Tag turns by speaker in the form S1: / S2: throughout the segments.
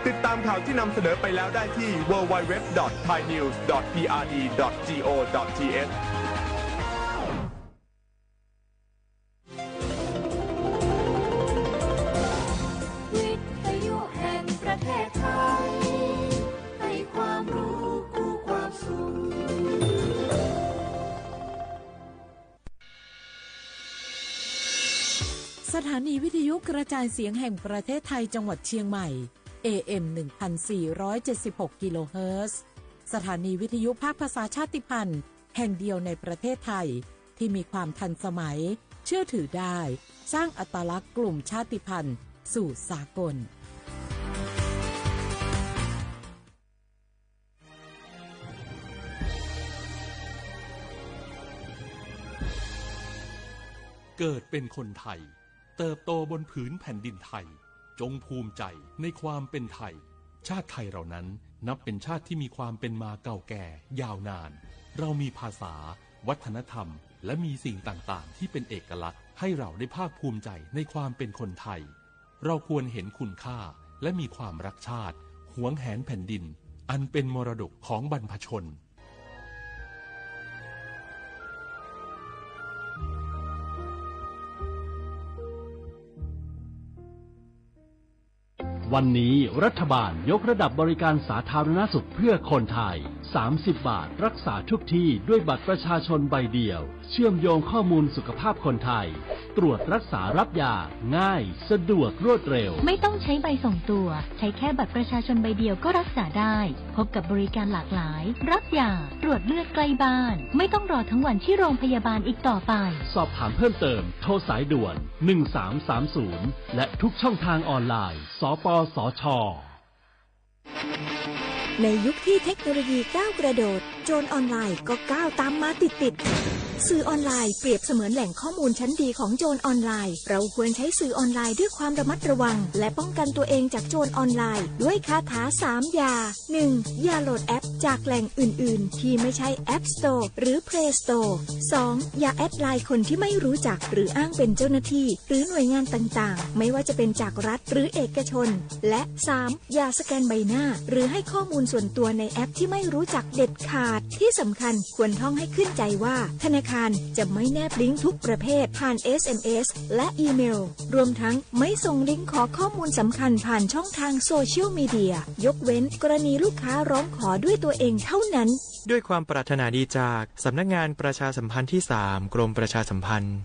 S1: ติดตามข่าวที่นำเสนอไปแล้วได้ที่ www.thainews.prd.go.th
S2: สถานีวิทยุกระจายเสียงแห่งประเทศไทยจังหวัดเชียงใหม่ AM 1476 กิโลเฮิรตซ์สถานีวิทยุภาคภาษาชาติพันธุ์แห่งเดียวในประเทศไทยที่มีความทันสมัยเชื่อถือได้สร้างอัตลักษณ์กลุ่มชาติพันธุ์สู่สากล
S3: เกิดเป็นคนไทยเติบโตบนผืนแผ่นดินไทยจงภูมิใจในความเป็นไทยชาติไทยเรานั้นนับเป็นชาติที่มีความเป็นมาเก่าแก่ยาวนานเรามีภาษาวัฒนธรรมและมีสิ่งต่างๆที่เป็นเอกลักษณ์ให้เราได้ภาคภูมิใจในความเป็นคนไทยเราควรเห็นคุณค่าและมีความรักชาติหวงแหนแผ่นดินอันเป็นมรดกของบรรพชน
S4: วันนี้รัฐบาลยกระดับบริการสาธารณสุขเพื่อคนไทย30 บาทรักษาทุกที่ด้วยบัตรประชาชนใบเดียวเชื่อมโยงข้อมูลสุขภาพคนไทยตรวจรักษารับยาง่ายสะดวกรวดเร็ว
S5: ไม่ต้องใช้ใบส่งตัวใช้แค่บัตรประชาชนใบเดียวก็รักษาได้พบกับบริการหลากหลายรับยาตรวจเลือดใกล้บ้านไม่ต้องรอทั้งวันที่โรงพยาบาลอีกต่อไป
S4: สอบถามเพิ่มเติมโทรสายด่วน1330และทุกช่องทางออนไลน์สปสช.
S6: ในยุคที่เทคโนโลยีก้าวกระโดดโจรออนไลน์ก็ก้าวตามมาติดสื่อออนไลน์เปรียบเสมือนแหล่งข้อมูลชั้นดีของโจรออนไลน์เราควรใช้สื่อออนไลน์ด้วยความระมัดระวังและป้องกันตัวเองจากโจรออนไลน์ด้วยคาถา3อย่า 1. อย่าโหลดแอปจากแหล่งอื่นๆที่ไม่ใช่ App Store หรือ Play Store 2. อย่าแอดไลน์คนที่ไม่รู้จักหรืออ้างเป็นเจ้าหน้าที่หรือหน่วยงานต่างๆไม่ว่าจะเป็นจากรัฐหรือเอกชนและ 3. อย่าสแกนใบหน้าหรือให้ข้อมูลส่วนตัวในแอปที่ไม่รู้จักเด็ดขาดที่สำคัญควรท่องให้ขึ้นใจว่าธนาคารจะไม่แนบลิงก์ทุกประเภทผ่าน SMS และอีเมลรวมทั้งไม่ส่งลิงก์ขอข้อมูลสำคัญผ่านช่องทางโซเชียลมีเดียยกเว้นกรณีลูกค้าร้องขอด้วยตัวเองเท่านั้น
S7: ด้วยความปรารถนาดีจากสำนักงานประชาสัมพันธ์ที่3กรมประชาสัมพันธ์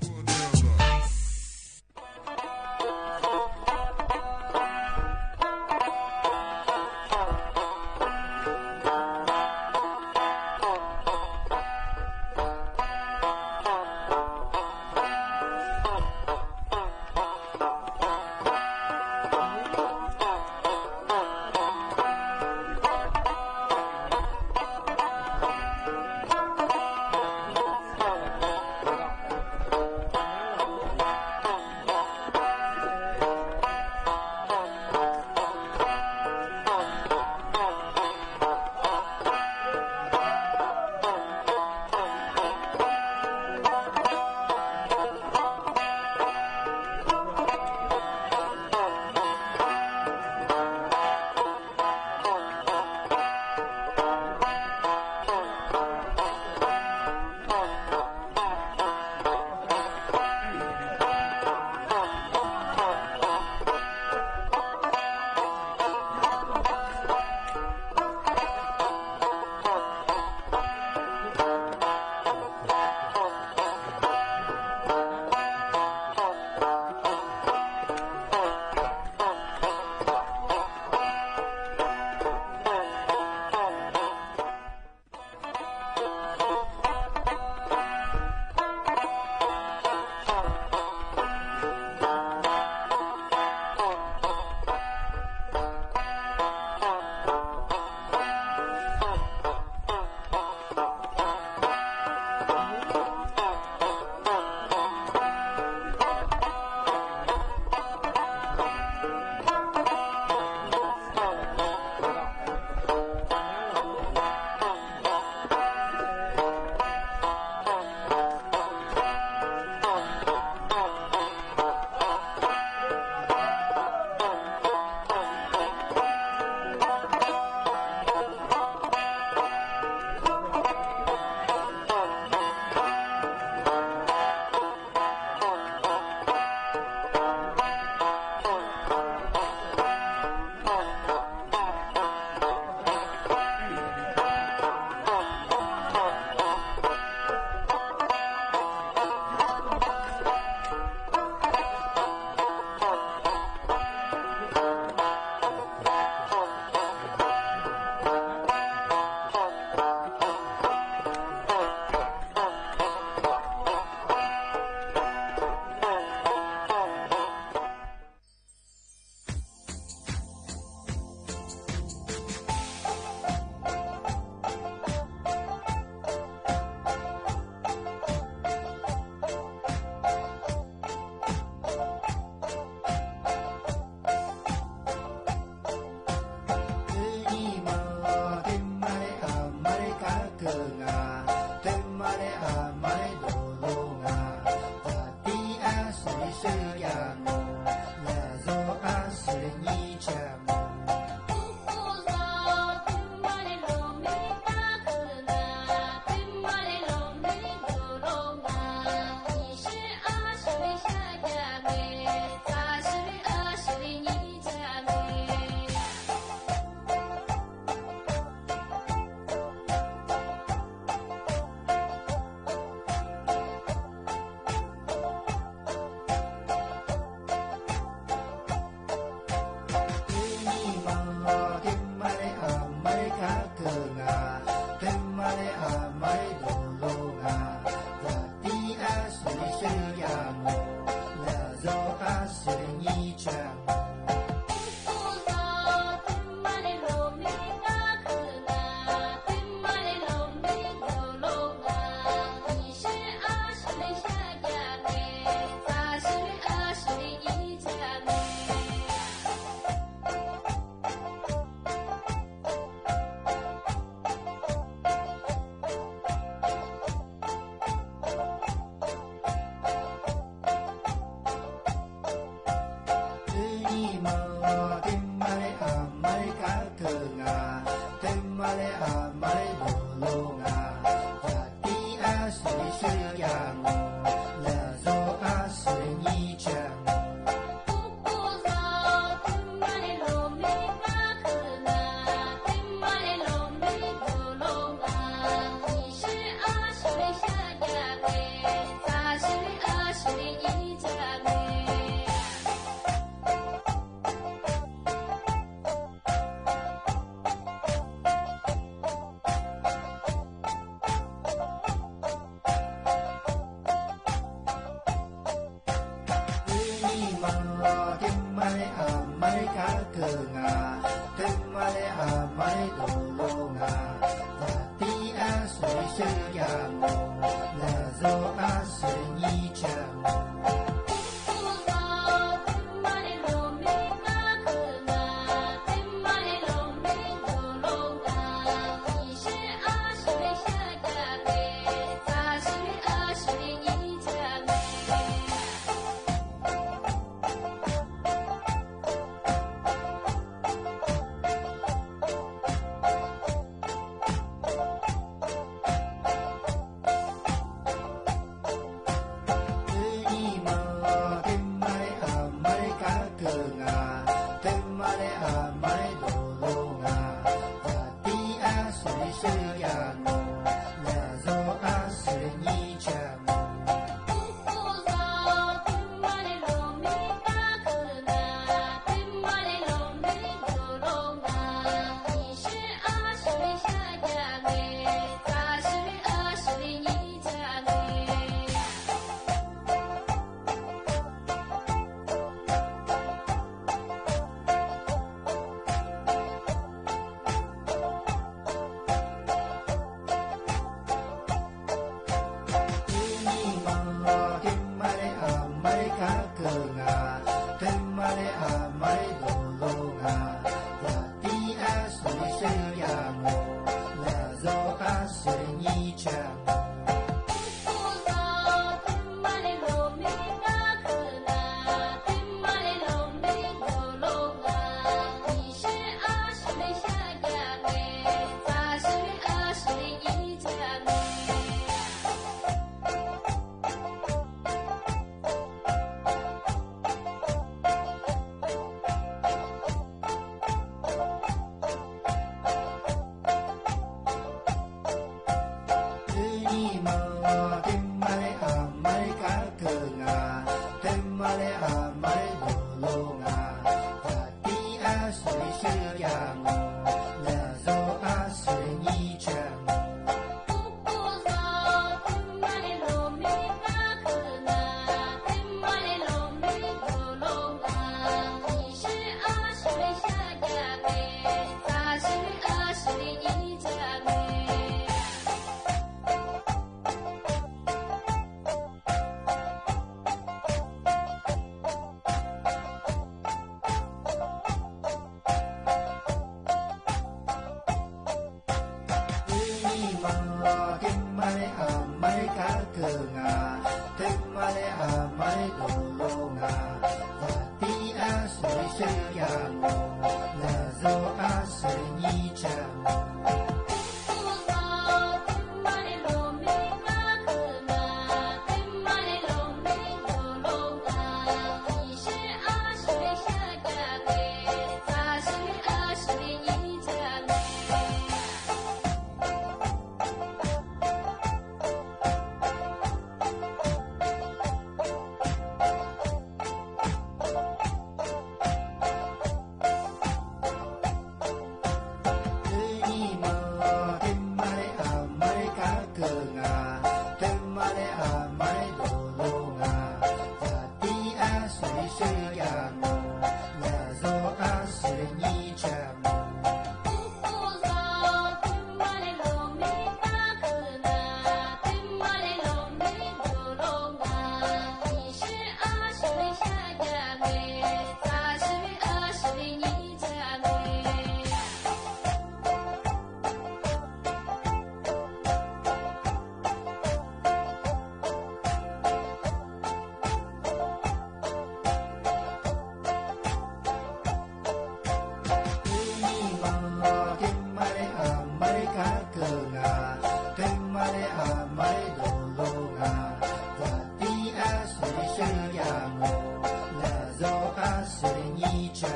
S8: ส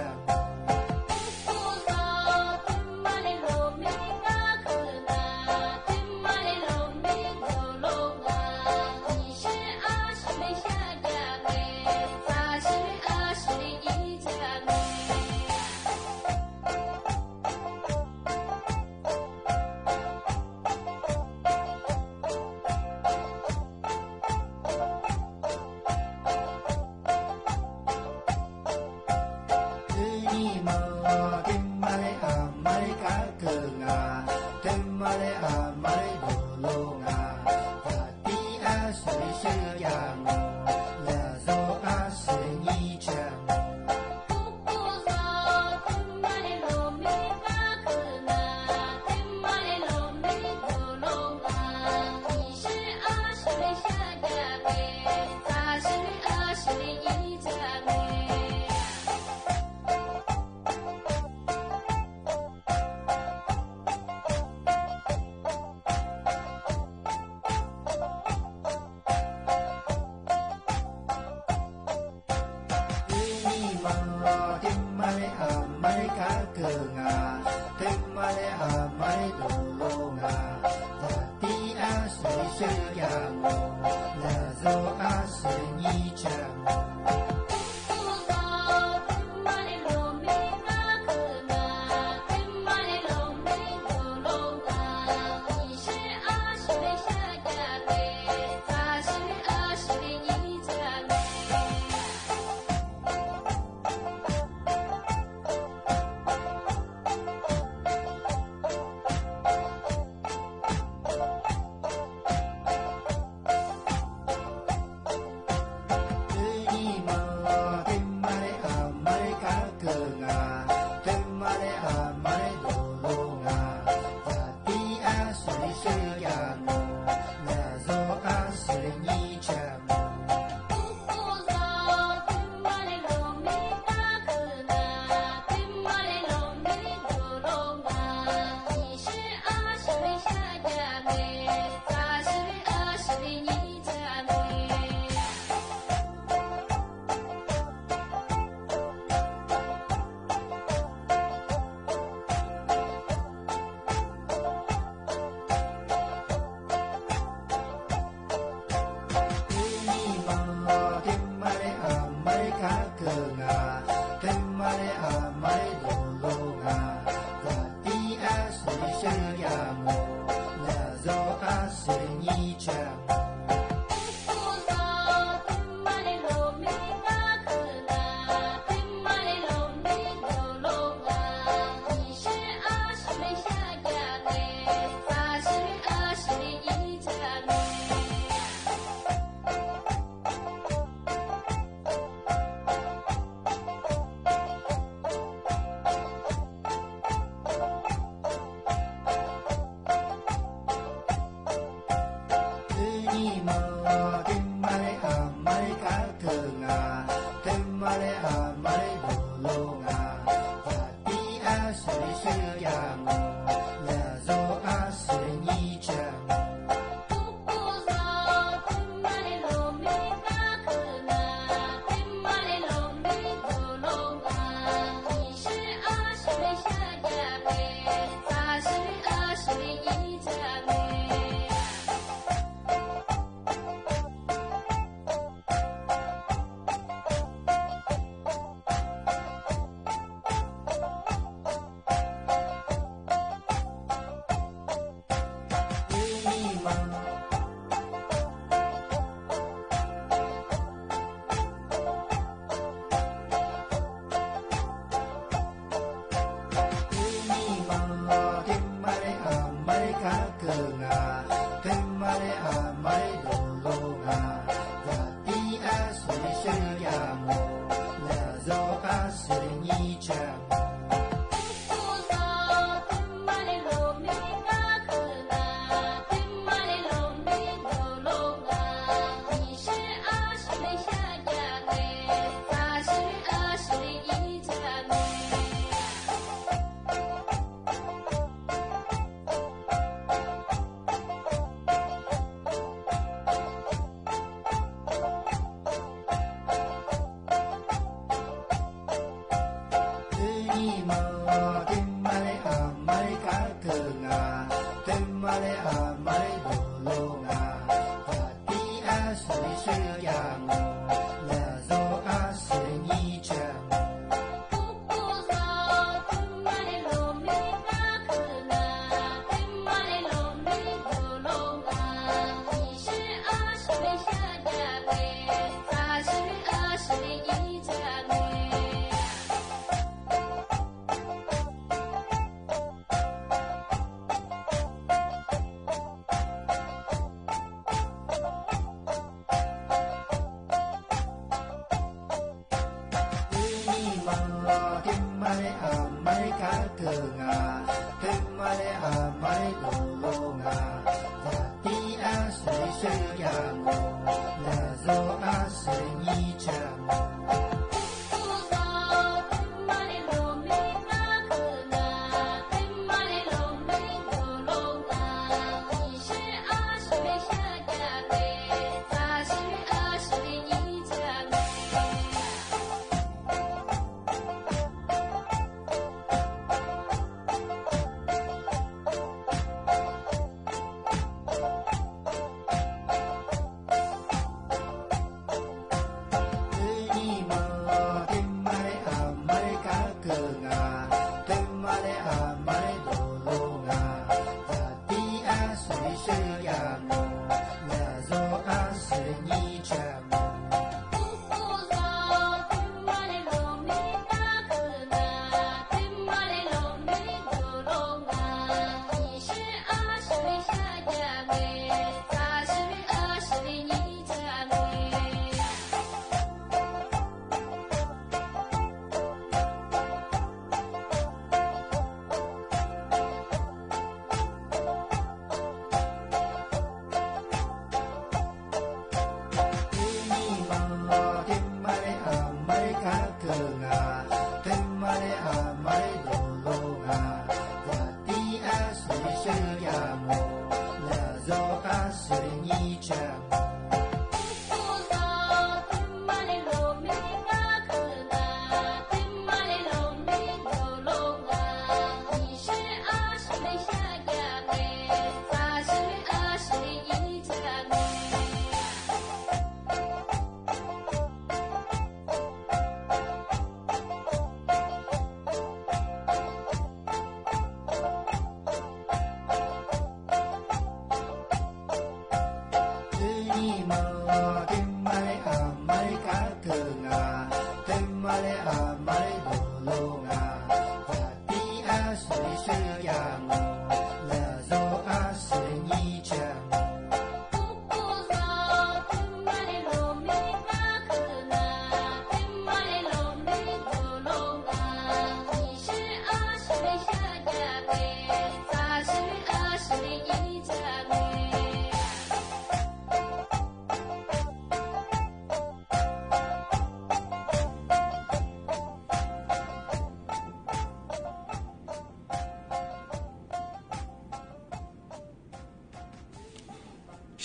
S8: เ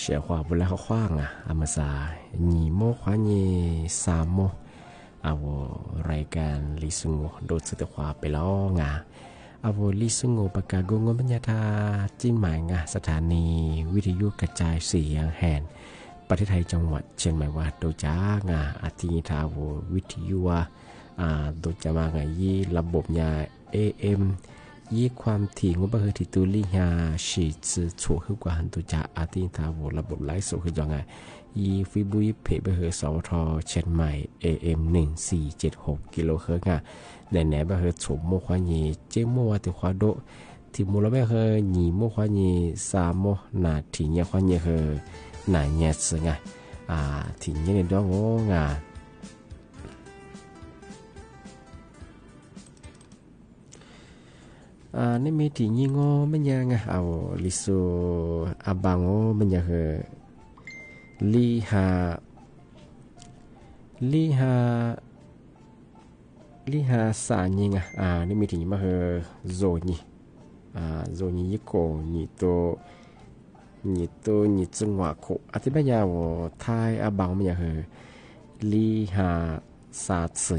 S8: เสียว่าบุญแล้วขว้างอามาซาညီโมขวานีสามโมเอารายการลิซุงโดดสุดขวาไปแล้วเอาลิซุงประกาศกงบรรยาธาจิ้นหมายสถานีวิทยุกระจายเสียงแห่งประเทศไทยจังหวัดเชียงใหม่ว่าโดยจ้างอาทิตย์ทาววิทยุโดยจะมายี่ระบบยา AM ยี่ความถี่งบประมาณที่ตุลีฮาชีจือชั่วขึ้นกว่าหันตุจ่าอาทิตย์ทาวระบบไลฟ์สดคือจังยี่ฟิบุยเพเบอร์สวทเชียงใหม่ AM 1476กิโลเฮิรตซ์ในไหนเบอร์ชมโมควานีเจโมวัติควาโดที่มูลเบอร์ยี่โมควานีสามโมนาทีเนี่ยควานีเฮนาเนี่ยสึงที่เนี่ยในดวงโง่นี่มีที่ยี่งอมันยังเอาลิซูอาบังโอมันยังลีฮาสายิงนี่มีที่มาโซนี่โซนี่ยี่โกนี่โตนี่จังหวะโคอธิบายยาวไทยอาบังมันยังลีฮาสาซึ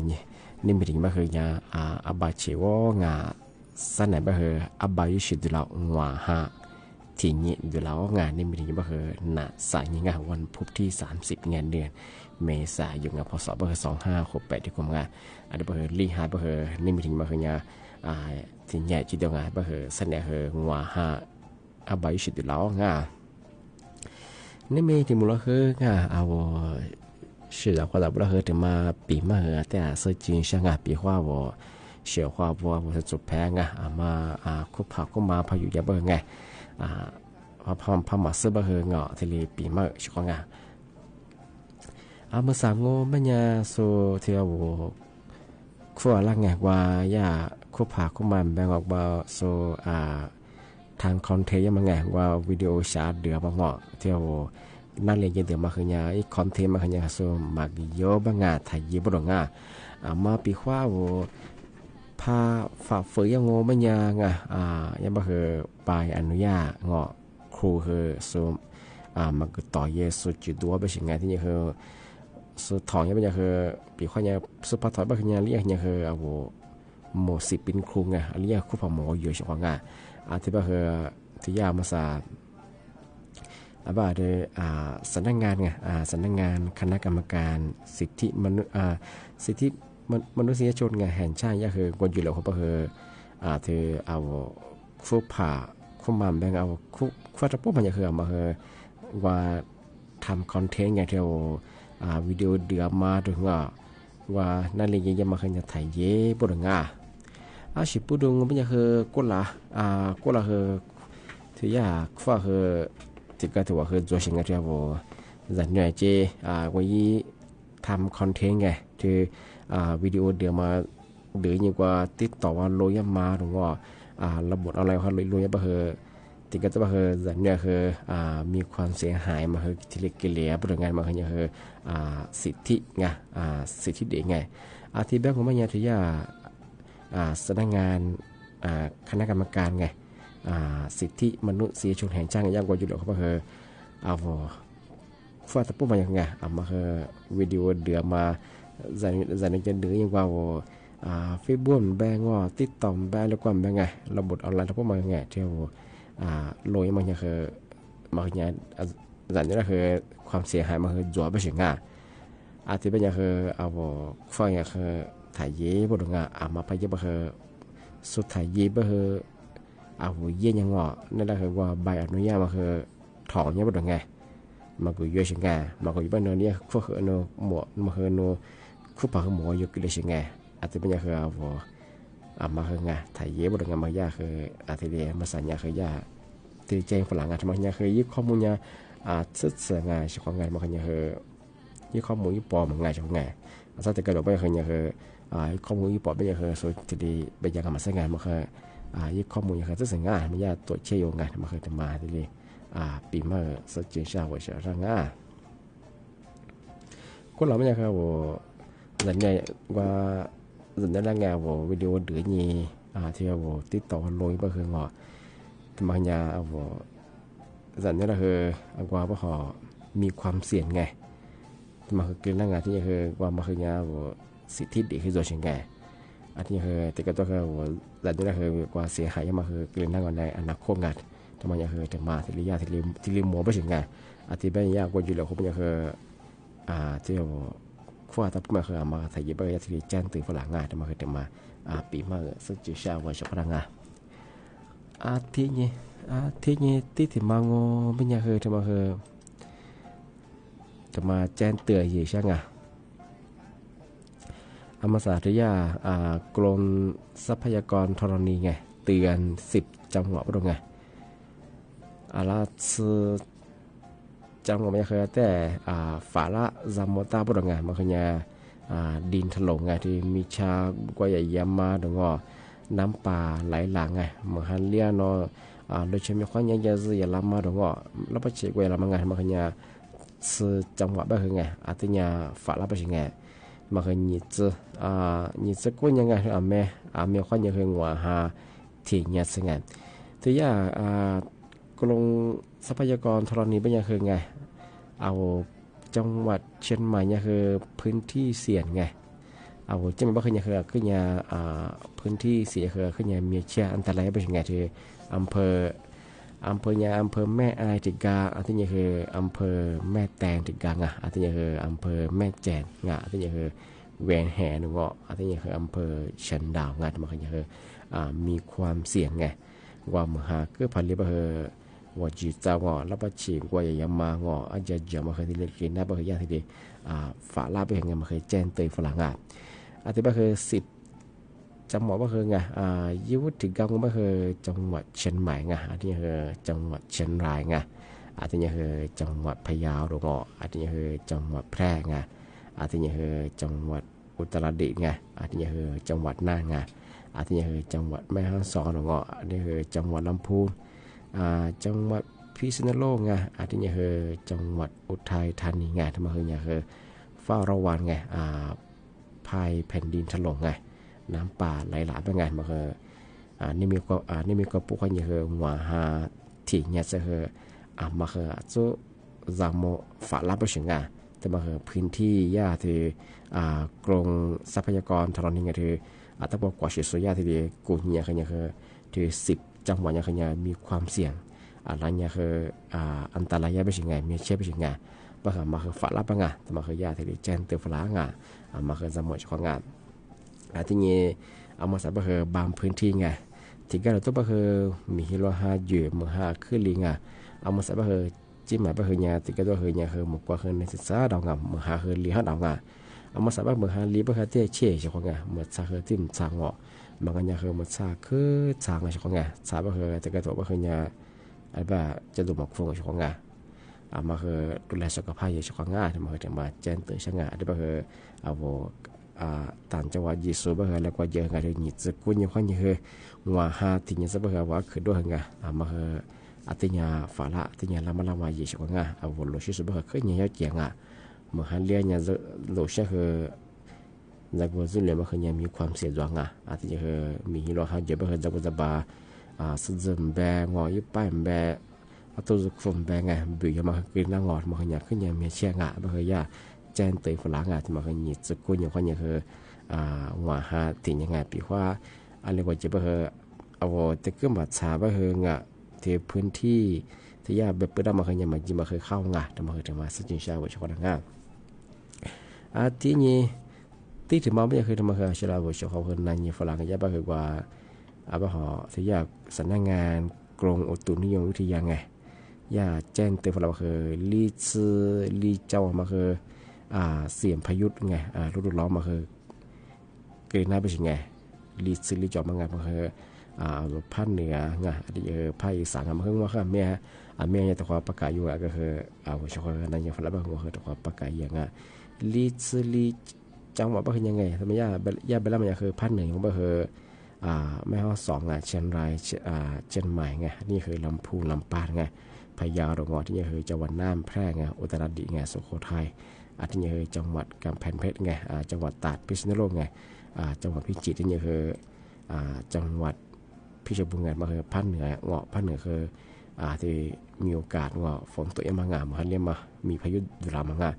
S8: นี่มีที่มายาอาบาเชวสันไหนบ้างอับบายุชิดเราหัวหาที่นี้ดูแล้วงานนี่มีที่บ้างณสายงานวันพุธที่30งานเดือนเมษายนพศ2568ที่ผมอันนี้บ้างลีฮาบ้างนี่มีที่บ้างที่ใหญ่จีเดียวงานบ้างสันไหนหัวหาอับบายุชิดเรานี่มีที่มูลค่าเอา是的话不了的嘛比嘛แต่是真相比话我เสียวว่าวัวจะจุดแพงมาคุบผักก็มาพายุยาเบอร์ไงพามาซื้อเบอร์เงาะที่รีปีมาชิคงเมื่อสามโง่ไม่ยาโซเทียว ขั้วละไงว่าย่าคู่ผาคู่มันแบ่งออกมาโซทางคอนเทนต์ยังมาไงว่าวิดีโอชาร์ดเดือบางอ่ะเที่ยวนั่นเรียนเดี๋ยวมาคืนยาอีคอนเทนต์มาคืนยาโซมากเยอะบางงาไทยเยอะบ่ดงามาปีขว้าว่าพาฝากฝืนยังโง่ไม่ยังยังบ่คือไปอนุญาตเงาะครูคือโซมันก็ต่อเยสุจุดตัวไปสิ่งไงที่นี่คือสุดถอนยังไม่ยังคือปีขว้ายังสุดพัฒน์ไปคืนยาเรียกยังคือหมอสิเป็นครูไงเรียกคู่ผ่าหมออยู่เฉพาะงานที่บ่คือที่ยามาสาบ่าได้สำนักงานไงสำนักงานคณะกรรมการสิทธิมนุษยชนไงแห่งชาติก็คือกวนอยู่แล้วเขาก็คือเธอเอาคู่ผ่าคู่มันแบ่งเอาคู่จะปุ๊บมันจะคือมาคือว่าทำคอนเทนต์ไงเที่ยววิดีโอเดือมาถึงว่านั่นเลยยังมาคือจะถ่ายเย่ปวดงาสิปูดุงมันจะคือกุหลาคือที่ยาคู่คือที่ก็ถือว่าคือ做成个这个人类这关于ทำคอนเทนต์ไงคือวิดีโอเดี๋ยวมาหรือยิ่งกว่าติดต่อว่าโลยมาหรือว่าระบบอะไรเขาโลยมาคือที่ก็จะมาคือ人类คือมีความเสียหายมาคือที่เล็กเลี้ยบริงานมาคือสิทธิไงสิทธิเด็กไงที่แบงค์ของมันเนี่ยที่ยาสำนักงานคณะกรรมการไงสิทธิมนุษยชนแห่งชาติย่างกว่าอยู่แล้วเขาบอกฟ้าตะปุ๊บมาอย่างไงมาคือวิดีโอเดือมาจะเดือยังกว่าเฟซบุ๊กแบงว่าติดต่อแบงแล้วก็แบงไงระบบออนไลน์ตะปุ๊บมาอย่างไงเที่ยวโลยมันยังคือมาอย่างจะนี่คือความเสียหายมันคือจ่อไปถึงที่เป็นอย่างคือฟ้าอย่างคือถ่ายเย่บนงมาไปเย่คือสุดถ่ายเย่ไปคือเยี่ยยังนั่นแหละคือว่าใบอนุญาตมาคือถอนเนี่ยบ่ได้ไงมากูย่อยชิงไงมากูอยู่บ้านเนี่ยคู่คือโนหมวมาคือโนคู่ปากหมออยู่กิเลสไงอาจจะเป็นอย่างคือมาคือไงถ่ายเยี่ยบ่ได้ไงมายาคืออาทิตย์เดียมาสัญญาคือยาที่แจ้งฝรั่งทำไมเนี่ยคือยึดข้อมูลเนี่ยศึกษาไงเฉพาะไงมาคือเนี่ยคือยึดข้อมูลยึดปลอมไงเฉพาะไงถ้าแต่กระโดดไปคือเนี่ยคือข้อมูลยึดปลอมไปเนี่ยคือส่วนที่ดีไปยังกับมาสัญญามาคือยึดข้อมูลอย่างที่สิ่งง่ายไม่ยากตัวเชี่ยวงานมาเคยจะมาที่นี่ปีเมื่อสักเจ็ดชาติว่าจะร่างง่ายก็เราไม่ยากครับว่าหลังไงว่าหลังนั้นงานว่าวิดีโอเดือดยี่ที่ว่าติดต่อลอยไปคืองอบางอย่างว่าหลังนั้นคือว่าพอมีความเสี่ยงไงมาคือกินร่างงานที่คือว่ามาคืองานว่าสิทธิเด็กคือตัวเชิงไงอันนี้คือแต่ก็ต้องคือหลังจากนั้นคือกว่าเสียหายมาคือเกลื่อนนั่งก่อนในอนาคตงานทำไมยังคือแต่มาที่ยาที่ริมหัวไปถึงไงอาทิตย์เป็นยากกว่าอยู่แล้วเขาเป็นยังคือที่เราขั้วตับมาคือมาถ่ายเยอะไปที่แจ้งตื่นฝรั่งงานทำไมคือแต่มาปีมาสักจุดเช้าวันเช้าพลังงานอาทิตย์นี้ที่ถึงมาโง่เป็นยังคือทำไมคือจะมาแจ้งเตือนอยู่ใช่ไหมมาสาธยากรมทรัพยากรธรณีไงเตือน10จังหวัดตรงไงละจังหวัดไม่เคยแต่ฝาละซามตาตรงไงมันคือดินถล่มไงที่มีชากว่าใหญ่ยามาตรงน้ำป่าไหลหลากไงเหมือนฮันเลียนโดยเฉพาะความยากๆอย่าล้ำมาตรงแล้วไปเช็คไว้ละมันไงมันคือจังหวัดแบบไงอาทิตย์ฝาละไปเช็คไงมาคือนี่จะก็ยังไงแม่ข้อยังคือหัวหาที่เนี่ยสิไงที่ยากรมทรัพยากรธรณีเป็นยังคือไงเอาจังหวัดเชียงใหม่เนี่ยคือพื้นที่เสี่ยงไงเอาจังหวัดคือยังคือพื้นที่เสี่ยงคือมีเชื้ออันตรายเป็นยังไงที่อำเภอแม่อายติกาอันที่นี่คืออำเภอแม่แตงติกางอันที่นี่คืออำเภอแม่แจนอันที่นี่คือแหวนแหนอันที่นี่คืออำเภอเฉินดาวมันคือมีความเสี่ยงไงว่ามือหาคือพันธุ์เบอร์ว่าจีจ้าแล้วก็ฉีกว่าอย่างมาอาจจะเจอมาเคยที่เล็กกินได้บางอย่างที่ดีฝาลาไปเห็นไงมาเคยแจ้งเตยฝรั่งอันที่บางคือ10จังหวัดก็คือไงยุทธิกรรมก็คือจังหวัดเชียงใหม่ไงอันนี้คือจังหวัดเชียงรายไงอันนี้คือจังหวัดพะเยาหรืออันนี้คือจังหวัดแพร่ไงอันนี้คือจังหวัด อุตรดิตถ์ไงอาทินี้คือจังหวัดน่านไงอาทินี้คือจังหวัดแม่ฮ่องสอนเงาะอันนี้คือจังหวัดลำพูนจังหวัดพิษณุโลกไงอาทินี้คือจังหวัดอุทัยธานีไงทำไมคือเนี่ยคือเฝ้าระวังไงภัยแผ่นดินถล่มไงน้ำป่าไหลหลากเป็นไงมาคือนี่มีก็ปุ๊กเนี่ยคือหัวหาที่เนี่ยจะคือมาคือจุจามฝาลับไปถึงไงแต่มาคือพื้นที่ย่าที่กรงทรัพยากรธรณีไงที่ตะบกกว่าเฉยๆย่าที่ดีกูเนี่ยคือที่10 จังหวัดเนี่ยคือมีความเสี่ยงอะไรเนี่ยคืออันตรายไปถึงไงมีเชื่อไปถึงไงมาคือฝาลับไปไงแต่มาคือย่าที่ดีแจ้งเตือนฝาลับไงมาคือจำหมดของงานที่นี่มาสับคือบางพื้นที่ไงที่ก็เราต้องคือมีฮิโรฮาอยู่มือฮาคือลิงมาสับคือจิ้มหมายคือเนี่ยที่ก็ต้องคือเนี่ยคือหมกกว่าคือในศึกษาดาวงามมือฮาคือลีฮาดาวงามมาสับมือฮาลีคือเตะเชี่ยใช่ของไงมือซาคือจิ้มซางอมันก็เนี่ยคือมือซาคือซางใช่ของไงซาคือที่ก็ตัวคือเนี่ยอะไรแบบจะดูหมกฟงใช่ของไงมาคือดูแลสุขภาพอย่างใช่ของง่ายมาคือจะมาแจ้งเตือนใช่ไงที่คือต่างจังหวัดยิสูบแล้วก็เยอะไงเดี๋ยวนี้จะกู้ยังค่อยเยอะว่าหาที่เนี่ยจะว่าคือด้วยไงมาคือที่เนี่ยฝาละที่เนี่ยละมายิสูไงโลชิสูคือเนี่ยเจียงมาหาเลี้ยเนี่ยโลชิคือจากว่าจุดเลี้ยมาคือเนี่ยมีความเสียดวงที่เนี่ยคือมีฮิโรฮาเยอะคือจากว่าจะบ่สุดจำแบงอยุบป้ายแบตัวจุกฝุ่นแบงไงบุยมาคือนั่งงอมาคือเนี่ยคือเนี่ยมีเชี่ยมาคือย่าแจ้งเตือนฝรั่งที่มาคือนี่จะกู้ยังค่อยเนี่ยคือหัวหาถึงยังไงปีว่าอะไรว่าจะคือแต่ก็มาชาคือที่พื้นที่ที่ยาแบบเปิดมาคือเนี่ยมาคือเข้าแต่มาคือถึงมาสัจจิชาวิชคนงที่นี่ที่ถึงมาไม่คือมาคือชาววิชเขาคือนั่นเนี่ยฝรั่งยาคือว่าที่ยาสำนักงานกรมอุตุนิยมวิทยาไงยาแจ้งเตือนฝรั่งคือลีเจ้ามาคือเสียงพายุไงฤดูร้อนมาคือเกิดหน้าไปถึงไงลีจอมมาไงมาคือภาคเหนือไงภาคอีสานมาคือว่าแม่เนี่ยแต่ความประกาศอยู่ก็คือชาวนั่นยังฝรั่งก็คือแต่ความประกาศอย่างลีจังหวัดก็คือยังไงทำไมยาเบลล่ามันคือภาคเหนือของก็คือแม่ฮ่องสอนเชียงรายเชียงใหม่ไงนี่คือลำพูนลำปางไงพะเยาดงที่นี่คือจังหวัดน่านแพร่ไงอุตรดิตถ์ไงสุโขทัยที่นี่คือจังหวัดกำแพงเพชรไงจังหวัดตราดพิษณุโลกไงจังหวัดพิจิตรที่นี่คือจังหวัดพิจิตรบุรีมาคือภาคเหนือภาคเหนือคือที่มีโอกาสฝนตกมางามาเรียกมามีพายุดุรามางา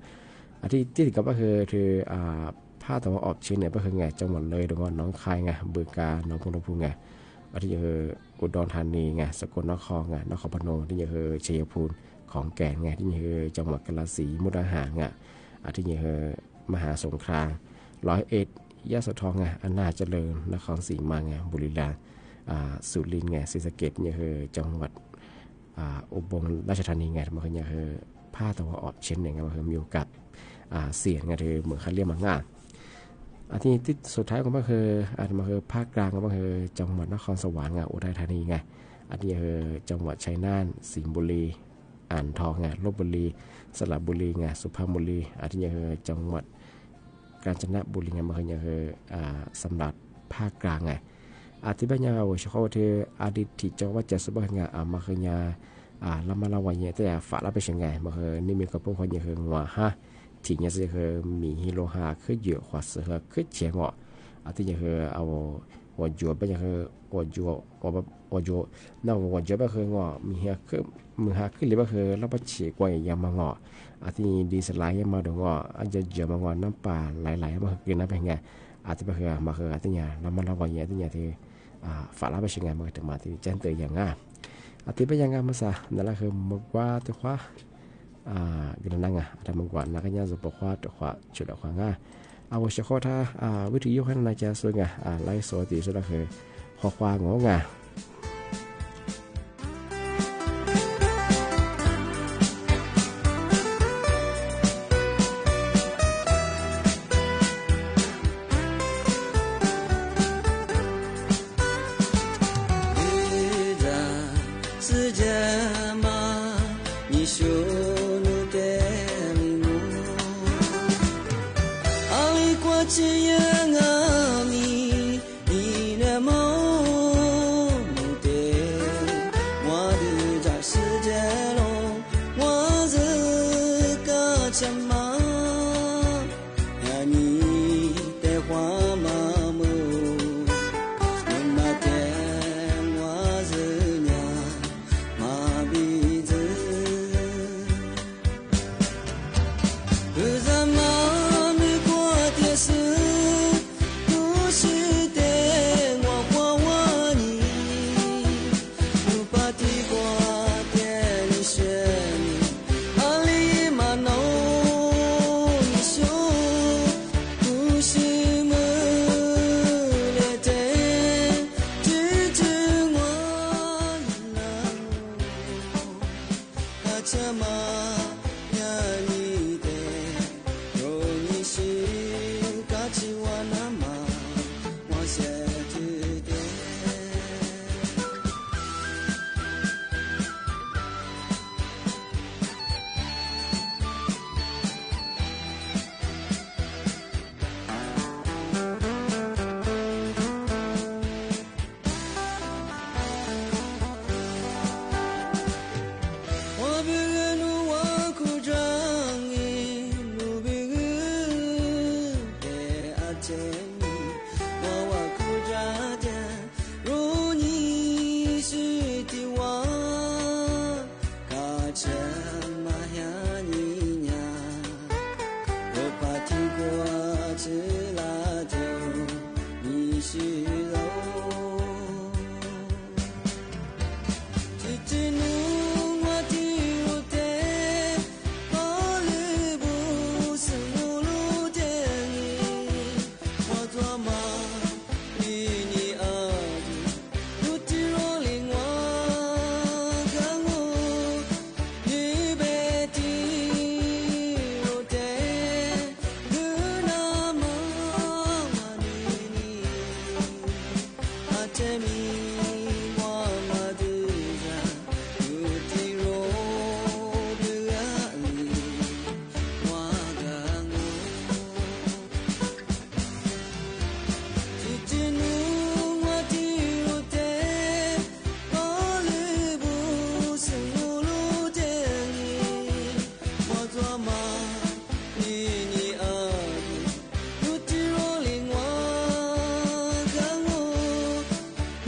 S8: ที่ติดกับก็คือภาคตะวันออกเฉียงเหนือก็คือไงจังหวัดเลยดงน้องคายไงบึงกาฬหนองบัวลำพูไงที่นี่คืออุดรธานีไงสกลนครไงนครพนมที่นี่คือชัยภูมิของแก่นไงที่นี่คือจังหวัดกาฬสินธุ์มุกดาหารไงที่นี่คือมหาสงคราม101ยะโสธรไงอำนาจเจริญนครศรีมาไงบุรีรัมย์สุรินทร์ไงศรีสะเกษนี่คือจังหวัดอุบลราชธานีไงมันคือภาคตะวันออกเฉียงเหนือไงมันคือมีโอกาสเสี่ยงไงคือเหมือนเขาเรียกมางานที่สุดท้ายก็คือมันคือภาคกลางก็คือจังหวัดนครสวรรค์ไงอุทัยธานีไงนี่คือจังหวัดชัยนาทสิงห์บุรีอ่างทองไงลพบุรีสระบุรีไงสุพรรณบุรีนี่คือจังหวัดกาญจนบุรีไงมันคือสำหรับภาคกลางไงที่บ้านเราเฉพาะที่อดีตที่จังหวัดจะสุพรรณไงมันคือละมาละวันเนี่ยแต่ฝาละไปเชียงไงมันคือนี่มีกับพวกคนอย่างคือว่าฮะที่เนี่ยจะคือมีฮิโรฮาคือเยอะกว่าเสือคือเฉียงที่เนี่ยคือ我觉得那我觉得คือมีเฮียคือมือหาคือหรือว่าคือเราไปฉีกกว่าอย่างมางที่ดีสไลด์มาดูอาจจะเยอะมางน้ำป่าไหลๆมาคือน้ำเป็นไงที่ว่าคือมาคือที่เนี่ยเรามาละวันเนี่ยที่เนี่ยที่ฝาละไปเชียงไงมาถึงมาที่แจ้งเตือนอย่างง่ายที่เป็นยังไงมาซะนั่นแหละคือมากว่าตัวขวาgelandang ada mengkuat nakanya zupokwa tokwa chuda kwanga awashakota withi yohan na cha sunga lai so ti so la khe khwa ngo nga
S9: 只言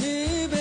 S9: 你被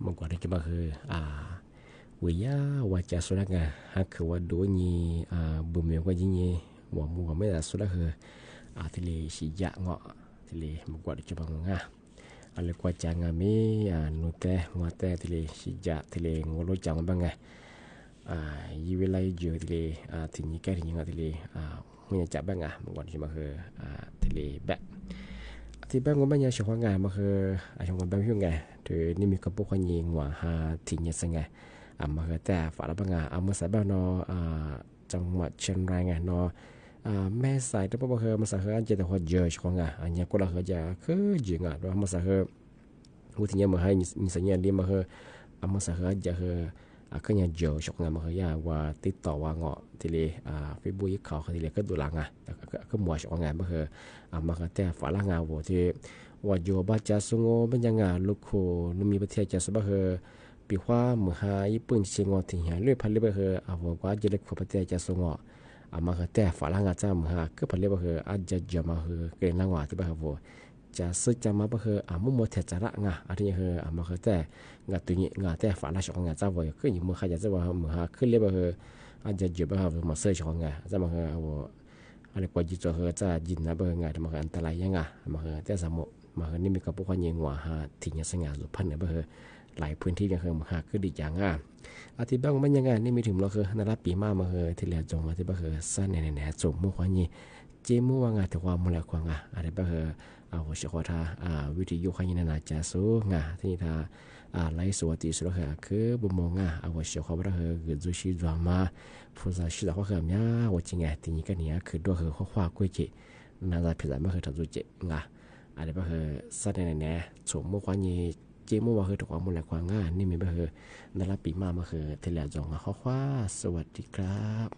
S8: มันกว่าที่จะมาคือวิยาวาจาสุนักงาฮักคือว่าดูนี่บุญเมียวก็ยิ่งยี่ว่ามัวไม่ได้สุนักคือที่เลยสิยะเงาะที่เลยมันกว่าที่จะมางาอะไรกว่าจางามีนุเตงวเตที่เลยสิยะที่เลยงวลุจังบ้างไงยีเวลาเยอะที่เลยที่นี่แก่ที่นี่ที่เลยไม่อยากจับบ้างมันกว่าที่จะมาคือที่เลยแบบที่บ้านก็ไม่ยังช่วยงานมาคือช่วยงานบ้างช่วยงานถือนี่มีกระปุกคนยิงว่าที่นี่สังไงมาคือแต่ฝ่ายละบ้างมาใส่บ้านนอจังหวัดเชียงรายไงนอแม่ใส่แต่พอมาคือมาใส่คืออันเจตหัวเยอะช่วยงานอันนี้ก็ละคือจะคือยิงด้วยมาใส่คือวุฒิเนี่ยมาให้มีสัญญาณดีมาคือมาใส่คือจะคือก็ยังเยอะช่วยงานมาคือยาว่าติดต่อว่าเงาะที่เลยเฟซบุ๊กเขาที่เลยก็ดูหลังก็มัวช่วยงานมาคือมาคือแต่ฝ่ายละงานวัวที่ว่าโยบาจะสงบเป็นยังไงลูกโคนุ่มีประเทศจะสบายคือปีว่ามือหาญี่ปุ่นเชียงอที่หาเรื่อยพันเรื่อยคือว่าจะเล็กขบประเทศจะสงบมาคือแต่ฝ่ายละงานจะมือหาก็พันเรื่อยคืออาจจะมาคือเกณฑ์ละงานที่บ้านวัวจะซื้อจะมาคือมุ่งมั่นเทจะละงานที่นี่คือมาคือแต่งานตัวนี้งานแต่ฝ่ายละช่องงานจะวัวคืออย่างมือหาจะว่ามือหาขึ้นเรื่อยคืออาจจะอยู่บ้านมาซื้อช่องงานจะมาคืออะไรกว่าจิตจะคือจะยินนะบ้างงานมาคืออันตรายยังไงมาคือแต่สมมติมาคือนี่มีกับพวกคนยิงว่าทิ้งยาสงาสุพรรณเนี่ยบ้างคือหลายพื้นที่ยังคือมาหาคือดีอย่างอธิบายมันยังไงนี่มีถึงเราคือนาราปีมาคือที่เหลือจงมาที่บ้างคือสั้นแน่ๆจงมุ่งความยี่เจ้มุ่งว่างานแต่ความมุ่งแหลกความอะไรบ้างคือหัวเฉพาะท่าวิธียุคนี้น่าจะสู้ที่นี่ท่าไล่สวัสดีสุดคือบุมองหัวเฉพาะบ้างคือจุชีดราม่าผู้ชายชื่อว่าคือเนี่ยว่าจริงที่นี่กันเนี่ยคือด้วยคือข้อความกุยจิน่าจะพิจารณาคือทำจุจิอะไรบ้างคือสั้นแน่ๆจงมุ่งความยี่เจ้มุ่งว่าคือถูกความมุ่งแหลกความนี่มีบ้างคือนาราปีมาคือที่เหลือจงข้อความสวัสดีครับ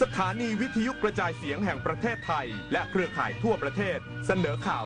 S1: สถานีวิทยุกระจายเสียงแห่งประเทศไทยและเครือข่ายทั่วประเทศเสนอข่าว